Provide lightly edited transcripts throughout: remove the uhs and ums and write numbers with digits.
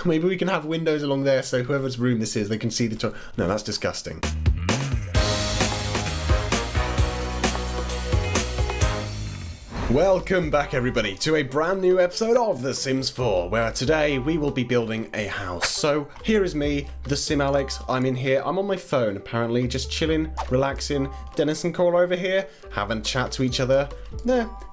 Maybe we can have windows along there so whoever's room this is, they can see the toilet. No, that's disgusting. Welcome back everybody to a brand new episode of The Sims 4, where today we will be building a house. So here is me, the Sim Alex. I'm in here, I'm on my phone apparently, just chilling, relaxing. Dennis and CORL over here, having a chat to each other.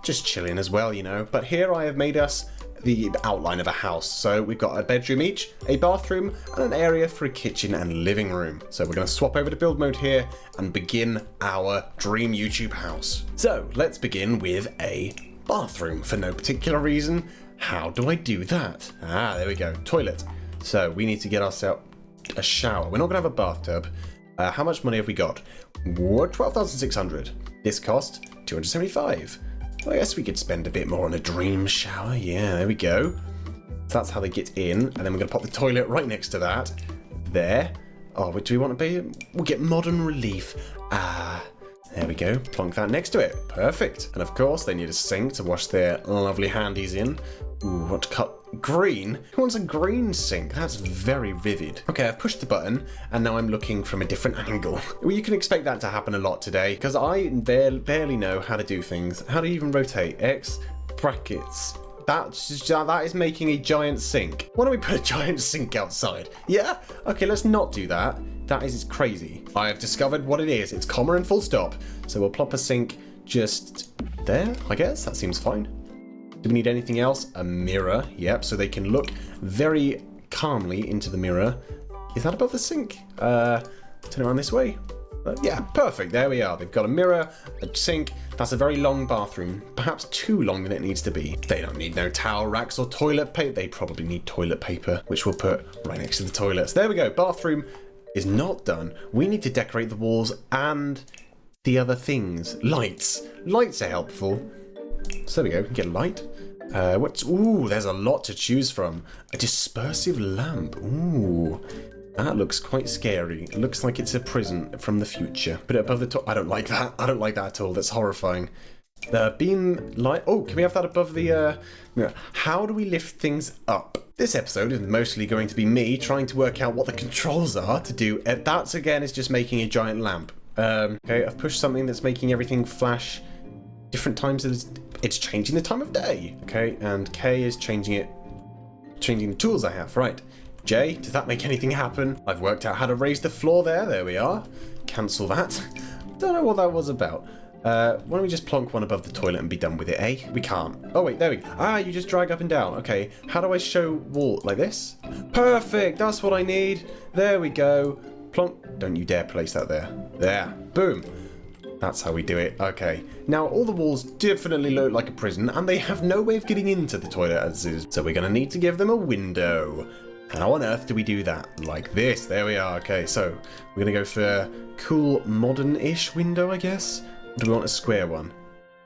Just chilling as well, you know. But here I have made us the outline of a house. So we've got a bedroom each, a bathroom, and an area for a kitchen and living room. So we're going to swap over to build mode here and begin our dream YouTube house. So let's begin with a bathroom for no particular reason. How do I do that? There we go, toilet. So we need to get ourselves a shower. We're not going to have a bathtub. How much money have we got? 12,600. This cost 275. Well, I guess we could spend a bit more on a dream shower. Yeah, there we go. So that's how they get in. And then we're going to pop the toilet right next to that. There. Oh, what do we want to be? We'll get modern relief. There we go. Plonk that next to it. Perfect. And of course, they need a sink to wash their lovely handies in. Ooh, what cut? Green? Who wants a green sink? That's very vivid. Okay, I've pushed the button, and now I'm looking from a different angle. Well, you can expect that to happen a lot today, because I barely know how to do things. How to even rotate? X, brackets. That is making a giant sink. Why don't we put a giant sink outside? Yeah? Okay, let's not do that. That is crazy. I have discovered what it is. It's comma and full stop. So we'll plop a sink just there, I guess. That seems fine. Do we need anything else? A mirror. Yep, so they can look very calmly into the mirror. Is that above the sink? Turn around this way. Yeah, perfect. There we are. They've got a mirror, a sink. That's a very long bathroom. Perhaps too long than it needs to be. They don't need no towel racks or toilet paper. They probably need toilet paper, which we'll put right next to the toilets. There we go. Bathroom is not done. We need to decorate the walls and the other things. Lights. Lights are helpful. So there we go, we can get a light. Ooh, there's a lot to choose from. A dispersive lamp. Ooh, that looks quite scary. It looks like it's a prison from the future. Put it above the top. I don't like that. I don't like that at all. That's horrifying. The beam light. Oh, can we have that above the mirror? How do we lift things up? This episode is mostly going to be me trying to work out what the controls are to do. That again is just making a giant lamp. Okay, I've pushed something that's making everything flash different times. It's changing the time of day. Okay, and K is changing the tools I have. Right. J, does that make anything happen? I've worked out how to raise the floor there. There we are. Cancel that. Don't know what that was about. Why don't we just plonk one above the toilet and be done with it, eh? We can't. Oh, wait, there we go. You just drag up and down. Okay, how do I show wall? Like this? Perfect, that's what I need. There we go. Plonk. Don't you dare place that there. There. Boom. That's how we do it. Okay. Now, all the walls definitely look like a prison, and they have no way of getting into the toilet as is. So we're going to need to give them a window. How on earth do we do that? Like this. There we are. Okay, so we're going to go for cool modern-ish window, I guess. Or do we want a square one?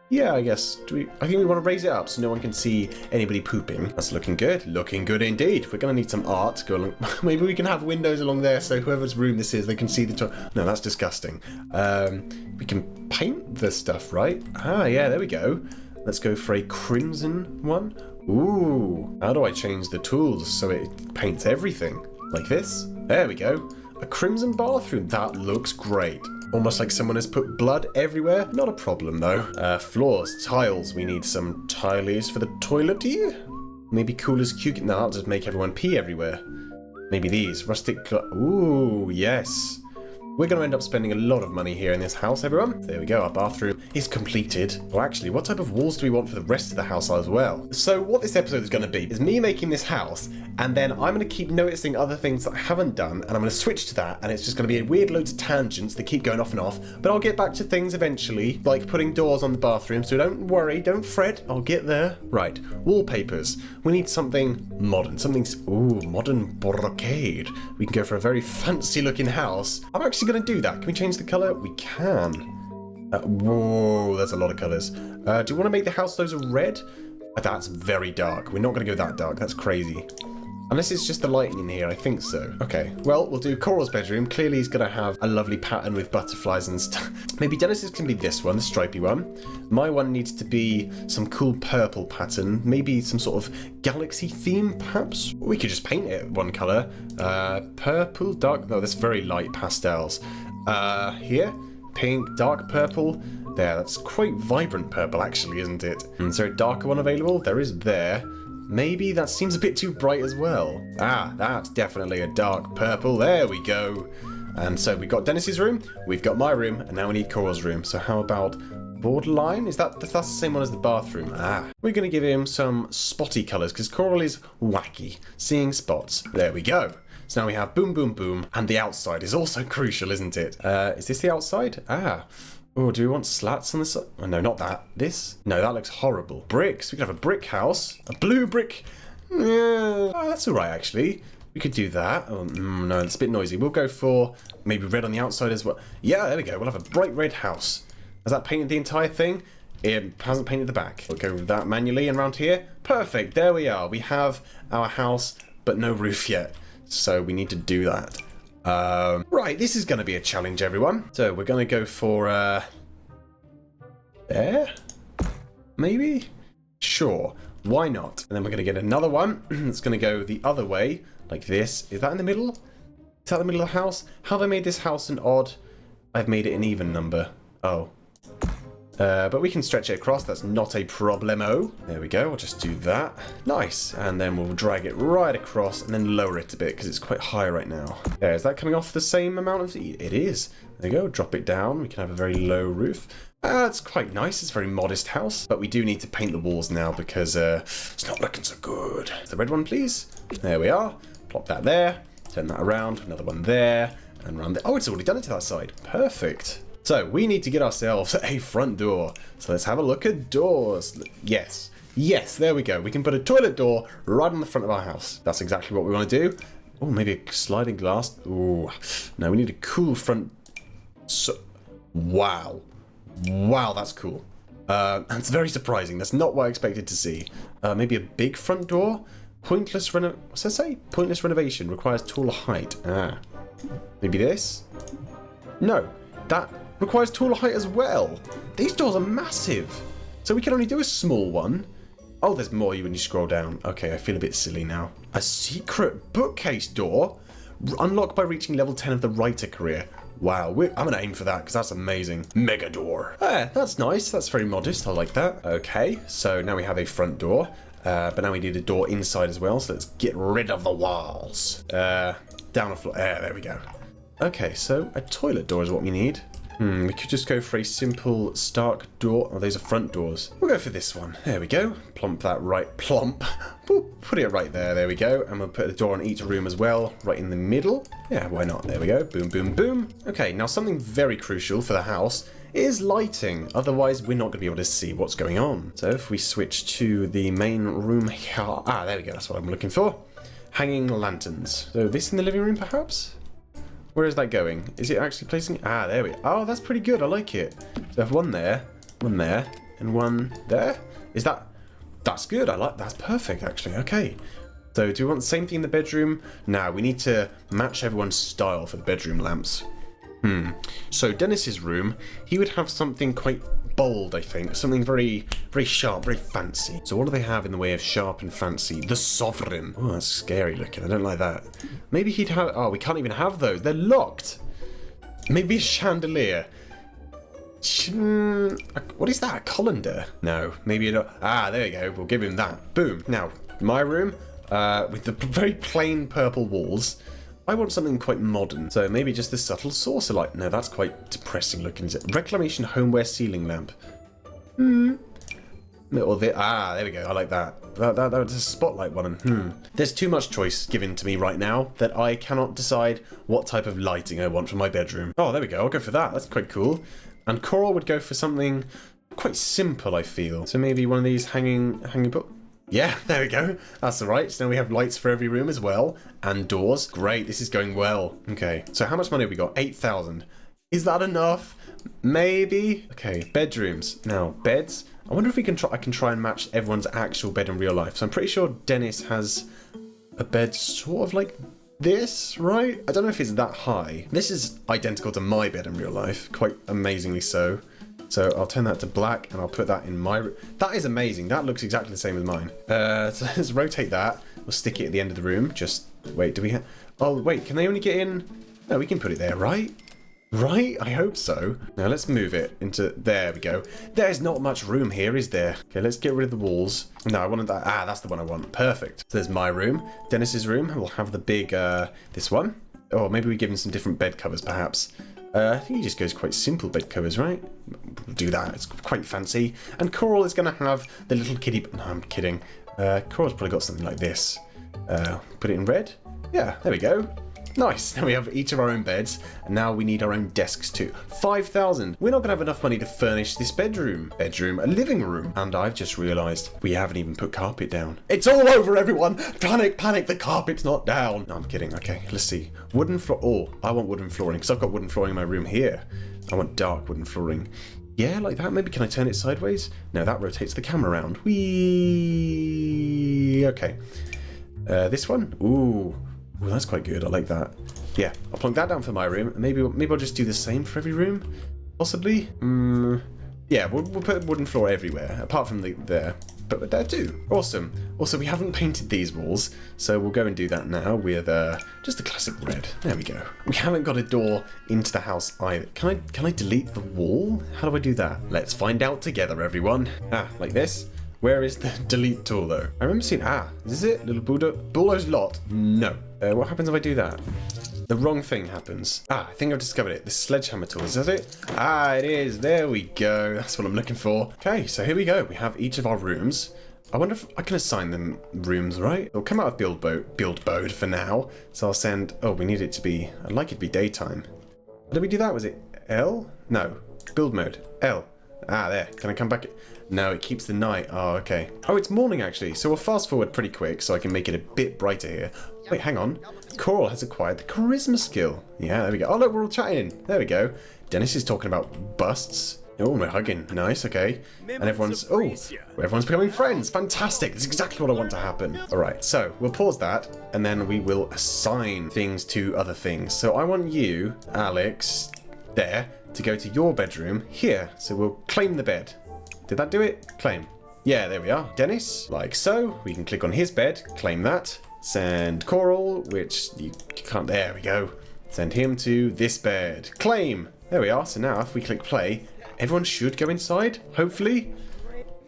Yeah, I guess. I think we want to raise it up so no one can see anybody pooping. That's looking good. Looking good indeed. We're going to need some art to go along. Maybe we can have windows along there so whoever's room this is, they can see the toilet. No, that's disgusting. We can paint the stuff, right? Yeah, there we go. Let's go for a crimson one. Ooh. How do I change the tools so it paints everything? Like this? There we go. A crimson bathroom. That looks great. Almost like someone has put blood everywhere. Not a problem, though. Floors, tiles. We need some tiles for the toilet here. Maybe cool as cute. No, that'll just make everyone pee everywhere. Maybe these. Rustic. Ooh, yes. We're going to end up spending a lot of money here in this house, everyone. There we go, our bathroom is completed. Well, actually, what type of walls do we want for the rest of the house as well? So what this episode is going to be is me making this house, and then I'm going to keep noticing other things that I haven't done, and I'm going to switch to that, and it's just going to be weird loads of tangents that keep going off and off, but I'll get back to things eventually, like putting doors on the bathroom, so don't worry, don't fret, I'll get there. Right, wallpapers. We need something modern, modern brocade. We can go for a very fancy looking house. I'm actually going to do that. Can we change the color? We can. Whoa, there's a lot of colors. Do you want to make the house those are red? That's very dark. We're not going to go that dark. That's crazy. Unless it's just the lighting in here, I think so. Okay, well, we'll do Coral's bedroom. Clearly he's gonna have a lovely pattern with butterflies and stuff. Maybe Dennis's can be this one, the stripy one. My one needs to be some cool purple pattern. Maybe some sort of galaxy theme, perhaps? We could just paint it one colour. Purple, dark, no, that's very light pastels. Here, pink, dark purple. There, that's quite vibrant purple actually, isn't it? Is there a darker one available? There is there. Maybe that seems a bit too bright as well. Ah, that's definitely a dark purple. There we go. And so we've got Dennis's room, we've got my room, and now we need Coral's room. So how about borderline? That's the same one as the bathroom. Ah, we're going to give him some spotty colours because Coral is wacky, seeing spots. There we go. So now we have boom, boom, boom, and the outside is also crucial, isn't it? Is this the outside? Ah. Oh, do we want slats on the side? Oh, no, not that. This? No, that looks horrible. Bricks. We could have a brick house. A blue brick. Yeah. Oh, that's all right, actually. We could do that. Oh, no, it's a bit noisy. We'll go for maybe red on the outside as well. Yeah, there we go. We'll have a bright red house. Has that painted the entire thing? It hasn't painted the back. We'll go with that manually and around here. Perfect. There we are. We have our house, but no roof yet. So we need to do that. Right, this is going to be a challenge, everyone. So we're going to go for, there? Maybe? Sure. Why not? And then we're going to get another one that's going to go the other way, like this. Is that in the middle? Is that the middle of the house? How have I made this house an odd? I've made it an even number. Oh. But we can stretch it across. That's not a problemo. There we go. We'll just do that. Nice. And then we'll drag it right across and then lower it a bit because it's quite high right now. There. Is that coming off the same amount of... It is. There you go. Drop it down. We can have a very low roof. It's quite nice. It's a very modest house. But we do need to paint the walls now because it's not looking so good. The red one, please. There we are. Plop that there. Turn that around. Another one there. And round there. Oh, it's already done it to that side. Perfect. So we need to get ourselves a front door. So let's have a look at doors. Yes. Yes, there we go. We can put a toilet door right on the front of our house. That's exactly what we want to do. Oh, maybe a sliding glass. Oh, no, we need a cool front. So, wow. Wow, that's cool. That's very surprising. That's not what I expected to see. Maybe a big front door? What's that say? Pointless renovation requires taller height. Ah. Maybe this? No. That requires taller height as well. These doors are massive. So we can only do a small one. Oh, there's more when you scroll down. Okay, I feel a bit silly now. A secret bookcase door? Unlocked by reaching level 10 of the writer career. Wow, I'm going to aim for that because that's amazing. Mega door. Yeah, that's nice. That's very modest. I like that. Okay, so now we have a front door. But now we need a door inside as well. So let's get rid of the walls. Down the floor. There we go. Okay, so a toilet door is what we need. We could just go for a simple Stark door. Oh, those are front doors. We'll go for this one. There we go. Plump that right. Plump. Boop, put it right there. There we go. And we'll put a door on each room as well, right in the middle. Yeah, why not? There we go. Boom, boom, boom. Okay, now something very crucial for the house is lighting. Otherwise, we're not going to be able to see what's going on. So if we switch to the main room here. Ah, there we go. That's what I'm looking for. Hanging lanterns. So this in the living room, perhaps? Where is that going? Is it actually placing... Ah, there we go. Oh, that's pretty good. I like it. So I have one there, and one there. Is that... That's good. I like... That's perfect, actually. Okay. So do we want the same thing in the bedroom? No, we need to match everyone's style for the bedroom lamps. So Dennis's room, he would have something quite bold, I think. Something very, very sharp, very fancy. So what do they have in the way of sharp and fancy? The Sovereign. Oh, that's scary looking. I don't like that. Maybe he'd have... Oh, we can't even have those. They're locked. Maybe a chandelier. What is that? A colander? No. Maybe a... Ah, there you go. We'll give him that. Boom. Now, my room, with the very plain purple walls... I want something quite modern, so maybe just the subtle saucer light. No, that's quite depressing looking, is it? Reclamation homeware ceiling lamp. Or there we go. I like that. That was a spotlight one. There's too much choice given to me right now that I cannot decide what type of lighting I want for my bedroom. Oh, there we go. I'll go for that. That's quite cool. And Coral would go for something quite simple, I feel. So maybe one of these hanging book. Yeah, there we go. That's all right. So now we have lights for every room as well. And doors. Great, this is going well. Okay, so how much money have we got? 8,000. Is that enough? Maybe? Okay, bedrooms. Now, beds. I wonder if I can try and match everyone's actual bed in real life. So I'm pretty sure Dennis has a bed sort of like this, right? I don't know if it's that high. This is identical to my bed in real life, quite amazingly so. So I'll turn that to black and I'll put that in my room. That is amazing. That looks exactly the same as mine. So let's rotate that. We'll stick it at the end of the room. Just wait, do we have... Oh, wait, can they only get in? No, we can put it there, right? Right? I hope so. Now let's move it into... There we go. There's not much room here, is there? Okay, let's get rid of the walls. No, I wanted that. Ah, that's the one I want. Perfect. So there's my room. Dennis's room. We'll have the big, this one. Or maybe we give him some different bed covers, perhaps. I think he just goes quite simple bed covers, right? We'll do that. It's quite fancy. And Coral is going to have the little kitty... No, I'm kidding. Coral's probably got something like this. Put it in red. Yeah, there we go. Nice. Now we have each of our own beds, and now we need our own desks too. 5,000. We're not going to have enough money to furnish this bedroom. A living room. And I've just realised we haven't even put carpet down. It's all over, everyone. Panic, panic. The carpet's not down. No, I'm kidding. Okay, let's see. Wooden floor. Oh, I want wooden flooring because I've got wooden flooring in my room here. I want dark wooden flooring. Yeah, like that. Maybe can I turn it sideways? No, that rotates the camera around. Whee. Okay. This one. Ooh, that's quite good. I like that. Yeah, I'll plonk that down for my room. Maybe I'll just do the same for every room, possibly. Yeah, we'll put wooden floor everywhere, apart from there. But there too. Awesome. Also, we haven't painted these walls, so we'll go and do that now with just a classic red. There we go. We haven't got a door into the house either. Can I delete the wall? How do I do that? Let's find out together, everyone. Ah, like this. Where is the delete tool though? I remember seeing, is it? Little Bulldo's lot? No. What happens if I do that? The wrong thing happens. I think I've discovered it. The sledgehammer tool, is that it? It is. There we go. That's what I'm looking for. Okay, so here we go. We have each of our rooms. I wonder if I can assign them rooms, right? It'll come out of build mode for now. So I'll send, we need it to be, I'd like it to be daytime. How did we do that? Was it L? No. Build mode. L. There. Can I come back? No, it keeps the night. Oh, okay. Oh, it's morning, actually. So we'll fast forward pretty quick so I can make it a bit brighter here. Wait, hang on. Coral has acquired the charisma skill. Yeah, there we go. Oh, look, we're all chatting. There we go. Dennis is talking about busts. Oh, we're hugging. Nice, okay. And everyone's becoming friends. Fantastic. That's exactly what I want to happen. All right, so we'll pause that, and then we will assign things to other things. So I want you, Alex, there, to go to your bedroom here. So we'll claim the bed. Did that do it? Claim. Yeah, there we are. Dennis, like so. We can click on his bed, claim that. Send Coral, which you can't. There we go. Send him to this bed. Claim. There we are. So now if we click play, everyone should go inside, hopefully.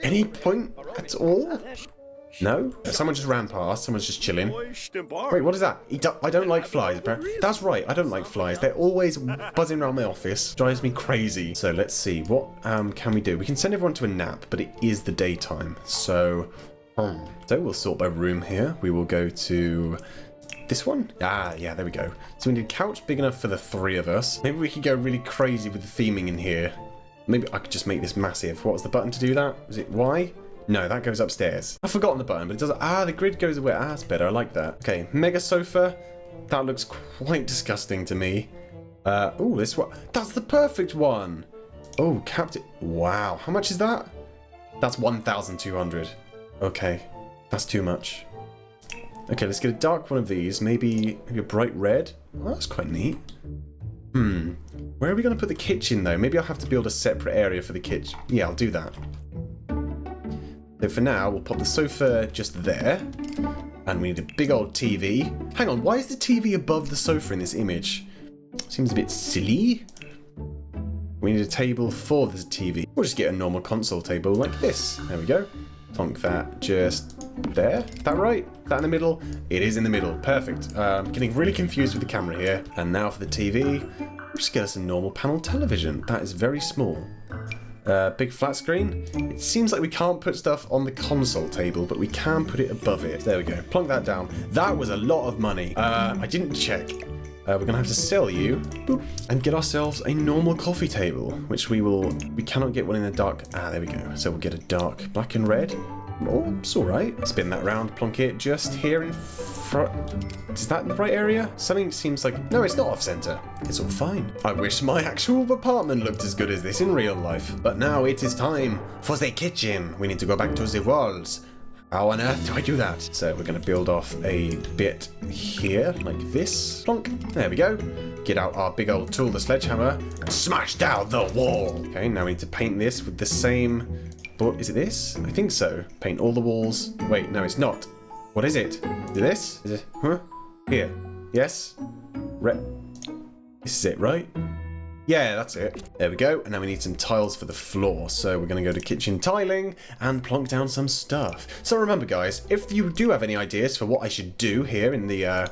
Any point at all? No? Someone just ran past. Someone's just chilling. Wait, what is that? I don't like flies. That's right. I don't like flies. They're always buzzing around my office. Drives me crazy. So let's see. What can we do? We can send everyone to a nap, but it is the daytime. So we'll sort by room here. We will go to this one. Yeah, there we go. So we need a couch big enough for the three of us. Maybe we could go really crazy with the theming in here. Maybe I could just make this massive. What was the button to do that? Was it Y? No, that goes upstairs. I've forgotten the button, but it does. The grid goes away. That's better. I like that. Okay, mega sofa. That looks quite disgusting to me. This one. That's the perfect one. Oh, Captain. Wow. How much is that? That's 1,200. Okay, that's too much. Okay, let's get a dark one of these. Maybe a bright red. Oh, that's quite neat. Where are we going to put the kitchen, though? Maybe I'll have to build a separate area for the kitchen. Yeah, I'll do that. So for now, we'll pop the sofa just there. And we need a big old TV. Hang on, why is the TV above the sofa in this image? Seems a bit silly. We need a table for the TV. We'll just get a normal console table like this. There we go. Plonk that just there. Is that right? Is that in the middle? It is in the middle. Perfect. I'm getting really confused with the camera here. And now for the TV, we'll just get us a normal panel television. That is very small. Big flat screen. It seems like we can't put stuff on the console table, but we can put it above it. There we go. Plonk that down. That was a lot of money. I didn't check. We're going to have to sell you. Boop, and get ourselves a normal coffee table, which we cannot get one in the dark. There we go. So we'll get a dark black and red. Oh, it's all right. Spin that round, plonk it just here in front. Is that in the right area? Something seems like... No, it's not off-center. It's all fine. I wish my actual apartment looked as good as this in real life. But now it is time for the kitchen. We need to go back to the walls. How on earth do I do that? So we're going to build off a bit here, like this. Plonk. There we go. Get out our big old tool, the sledgehammer, and smash down the wall. Okay, now we need to paint this with the same... What, is it this? I think so. Paint all the walls. Wait, no, it's not. What is it? Is it this? Is it... Huh? Here. Yes? This is it, right? Yeah, that's it. There we go. And now we need some tiles for the floor. So we're going to go to kitchen tiling and plonk down some stuff. So remember, guys, if you do have any ideas for what I should do here in the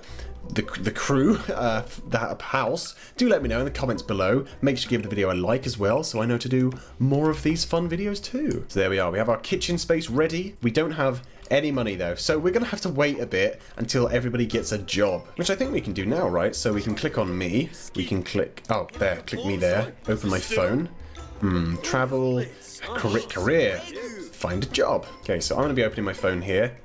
crew, that house, do let me know in the comments below. Make sure to give the video a like as well, so I know to do more of these fun videos too. So there we are. We have our kitchen space ready. We don't have any money though, so we're gonna have to wait a bit until everybody gets a job, which I think we can do now, right? So we can click on me. We can click, oh, there, click me there. Open my phone. Travel, career, find a job. Okay, so I'm gonna be opening my phone here.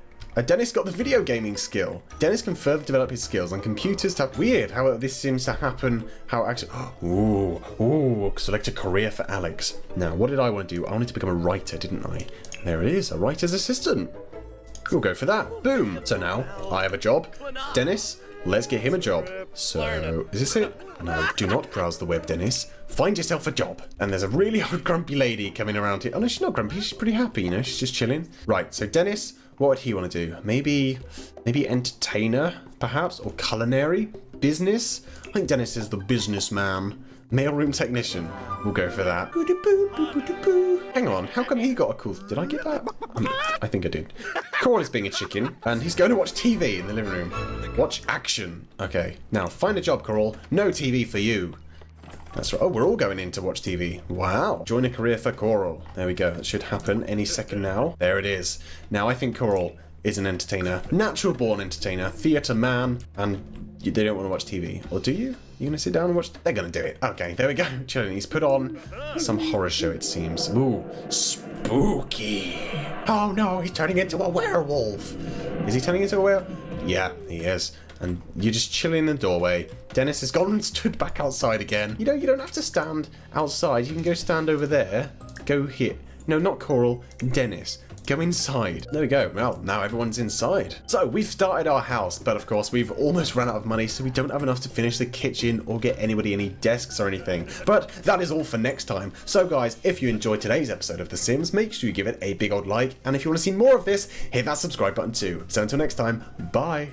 Dennis got the video gaming skill. Dennis can further develop his skills on computers. Weird how this seems to happen. How actually... Ooh, select a career for Alex. Now, what did I want to do? I wanted to become a writer, didn't I? There it is, a writer's assistant. We'll go for that. Boom. So now, I have a job. Dennis, let's get him a job. So, is this it? No, do not browse the web, Dennis. Find yourself a job. And there's a really grumpy lady coming around here. Oh no, she's not grumpy. She's pretty happy, you know. She's just chilling. Right, so Dennis... What would he want to do? Maybe entertainer, perhaps? Or culinary? Business? I think Dennis is the businessman. Mailroom technician. We'll go for that. Hang on, how come he got a cool... Did I get that? I think I did. Coral is being a chicken, and he's going to watch TV in the living room. Watch action. Okay, now find a job, Coral. No TV for you. That's right. Oh, we're all going in to watch TV. Wow. Join a career for Coral. There we go. That should happen any second now. There it is. Now, I think Coral is an entertainer. Natural born entertainer. Theatre man. And they don't want to watch TV. Or do you? You going to sit down and watch? They're going to do it. Okay, there we go. Chilling. He's put on some horror show, it seems. Ooh, spooky. Oh, no. He's turning into a werewolf. Is he turning into a werewolf? Yeah, he is. And you're just chilling in the doorway. Dennis has gone and stood back outside again. You know, you don't have to stand outside. You can go stand over there. Go here. No, not Coral. Dennis. Go inside. There we go. Well, now everyone's inside. So we've started our house, but of course we've almost run out of money, so we don't have enough to finish the kitchen or get anybody any desks or anything. But that is all for next time. So guys, if you enjoyed today's episode of The Sims, make sure you give it a big old like. And if you want to see more of this, hit that subscribe button too. So until next time, bye.